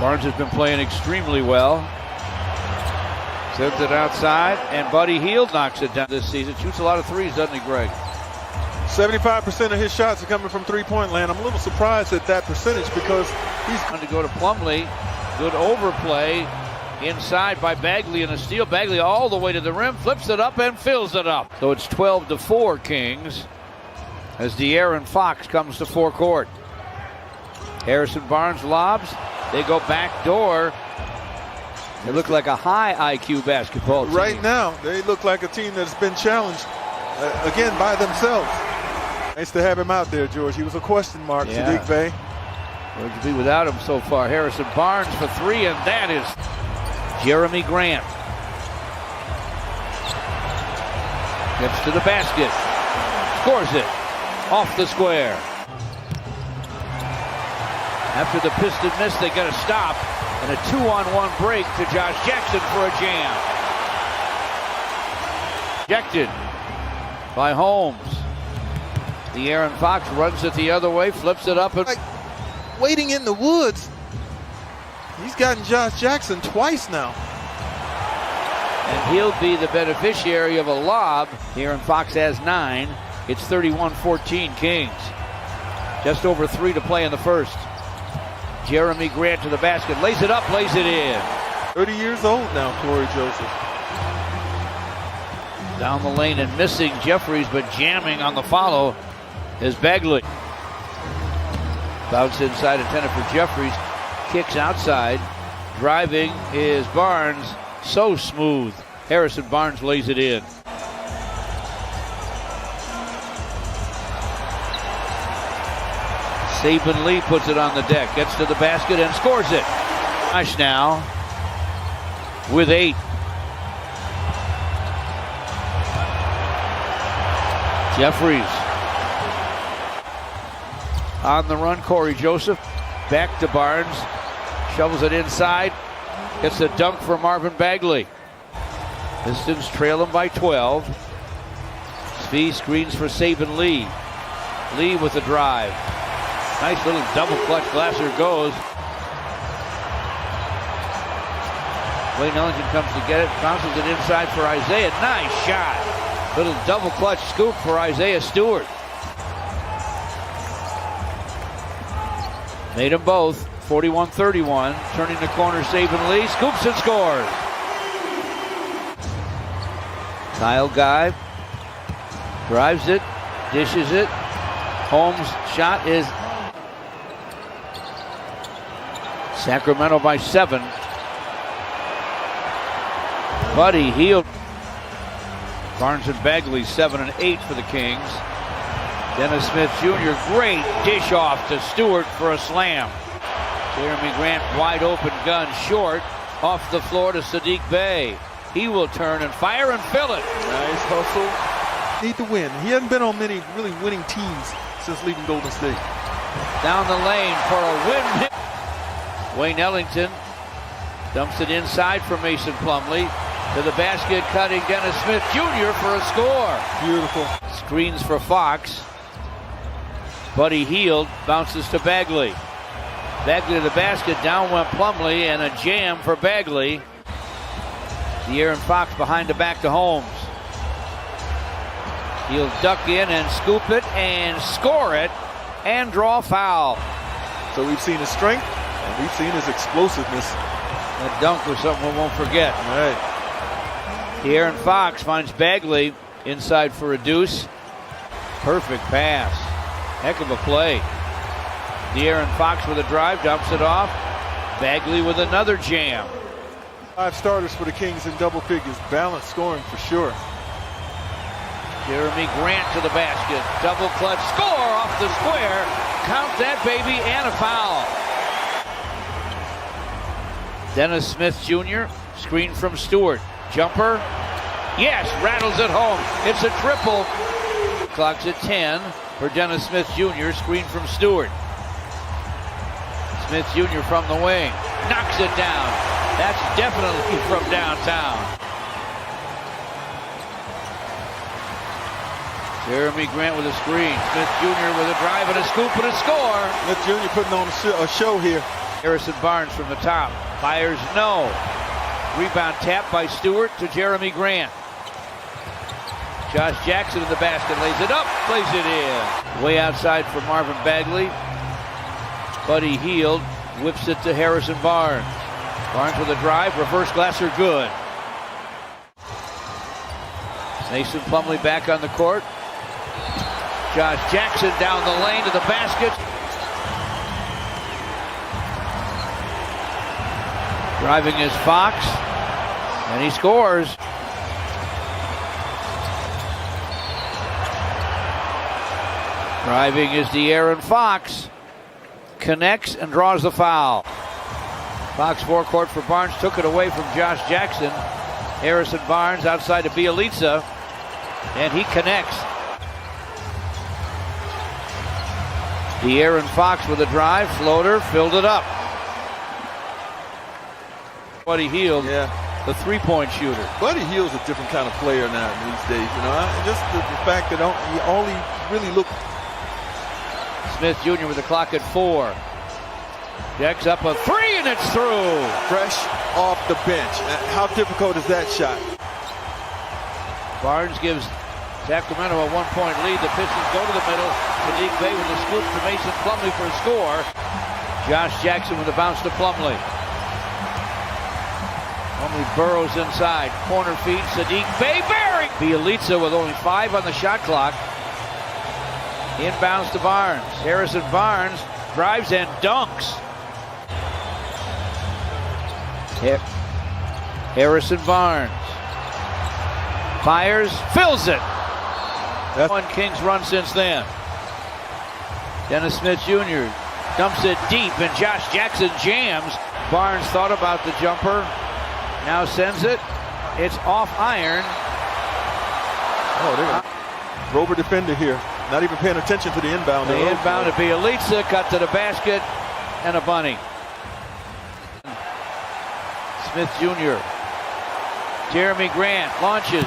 Barnes has been playing extremely well. Sends it outside, and Buddy Hield knocks it down this season. Shoots a lot of threes, doesn't he, Greg? 75% of his shots are coming from three-point land. I'm a little surprised at that percentage because he's going to go to Plumlee. Good overplay inside by Bagley and a steal. Bagley all the way to the rim, flips it up and fills it up. So it's 12-4 Kings as De'Aaron Fox comes to forecourt. Harrison Barnes lobs. They go back door. They look like a high IQ basketball team. Right now, they look like a team that's been challenged, again, by themselves. Nice to have him out there, George. He was a question mark, yeah. Sadiq Bey. Where'd you be without him so far? Harrison Barnes for three, and that is Jeremy Grant. Gets to the basket. Scores it. Off the square. After the Piston miss, they got to stop. And a 2-on-1 break to Josh Jackson for a jam. Ejected by Holmes. De'Aaron Fox runs it the other way, flips it up. And like waiting in the woods. He's gotten Josh Jackson twice now. And he'll be the beneficiary of a lob. De'Aaron Fox has 9. It's 31-14 Kings. Just over 3 to play in the first. Jeremy Grant to the basket, lays it up, lays it in. 30 years old now, Corey Joseph. Down the lane and missing Jeffries, but jamming on the follow is Bagley. Bounce inside intended for Jeffries. Kicks outside. Driving is Barnes. So smooth. Harrison Barnes lays it in. Saban Lee puts it on the deck, gets to the basket and scores it. Josh now with 8. Jeffries on the run. Corey Joseph back to Barnes, shovels it inside, gets a dunk for Marvin Bagley. Pistons trail him by 12. Svee screens for Saban Lee. Lee with the drive. Nice little double clutch. Glasser goes. Wayne Ellington comes to get it. Bounces it inside for Isaiah. Nice shot. Little double clutch scoop for Isaiah Stewart. Made them both. 41-31. Turning the corner, Saban Lee. Scoops and scores. Kyle Guy drives it. Dishes it. Holmes' shot is Sacramento by 7. Buddy Hield. Barnes and Bagley 7 and 8 for the Kings. Dennis Smith Jr. Great dish off to Stewart for a slam. Jeremy Grant wide open gun short. Off the floor to Sadiq Bey. He will turn and fire and fill it. Nice hustle. Need to win. He hasn't been on many really winning teams since leaving Golden State. Down the lane for a win. Wayne Ellington dumps it inside for Mason Plumlee. To the basket, cutting Dennis Smith Jr. for a score. Beautiful. Screens for Fox. Buddy Hield bounces to Bagley. Bagley to the basket, down went Plumlee, and a jam for Bagley. De'Aaron Fox behind the back to Holmes. He'll duck in and scoop it and score it and draw foul. So we've seen his strength and we've seen his explosiveness. That dunk was something we won't forget. All right. De'Aaron Fox finds Bagley inside for a deuce. Perfect pass. Heck of a play. De'Aaron Fox with a drive, dumps it off. Bagley with another jam. 5 starters for the Kings in double figures. Balanced scoring for sure. Jeremy Grant to the basket. Double clutch score off the square. Count that baby and a foul. Dennis Smith Jr. Screen from Stewart. Jumper. Yes, rattles it home. It's a triple. Clock's at 10 for Dennis Smith Jr. Screen from Stewart. Smith Jr. from the wing. Knocks it down. That's definitely from downtown. Jeremy Grant with a screen. Smith Jr. with a drive and a scoop and a score. Smith Jr. putting on a show here. Harrison Barnes from the top. Fires no. Rebound tap by Stewart to Jeremy Grant. Josh Jackson in the basket, lays it up, plays it in. Way outside for Marvin Bagley. Buddy Hield whips it to Harrison Barnes. Barnes with a drive, reverse glasser, good. Mason Plumlee back on the court. Josh Jackson down the lane to the basket. Driving is Fox, and he scores. Driving is De'Aaron Fox. Connects and draws the foul. Fox forecourt for Barnes, took it away from Josh Jackson. Harrison Barnes outside to Bjelica, and he connects. De'Aaron Fox with a drive, floater, filled it up. Buddy Hield, the three-point shooter. Buddy Hield's a different kind of player now these days. You know, just the fact that he only really looked. Smith Jr. with the clock at 4. Jacks up a three, and it's through. Fresh off the bench. How difficult is that shot? Barnes gives Sacramento a 1-point lead. The Pistons go to the middle. Sadiq Bey with a scoop to Mason Plumlee for a score. Josh Jackson with a bounce to Plumlee. Plumlee burrows inside. Corner feed. Sadiq Bey bearing. Bjelica with only 5 on the shot clock. Inbounds to Barnes. Harrison Barnes drives and dunks. Harrison Barnes fires, fills it. One Kings run since then. Dennis Smith Jr. dumps it deep, and Josh Jackson jams. Barnes thought about the jumper, now sends it. It's off iron. Oh, Rover defender here. Not even paying attention to the inbound. The inbound to Bjelica, cut to the basket, and a bunny. Smith Jr. Jeremy Grant launches.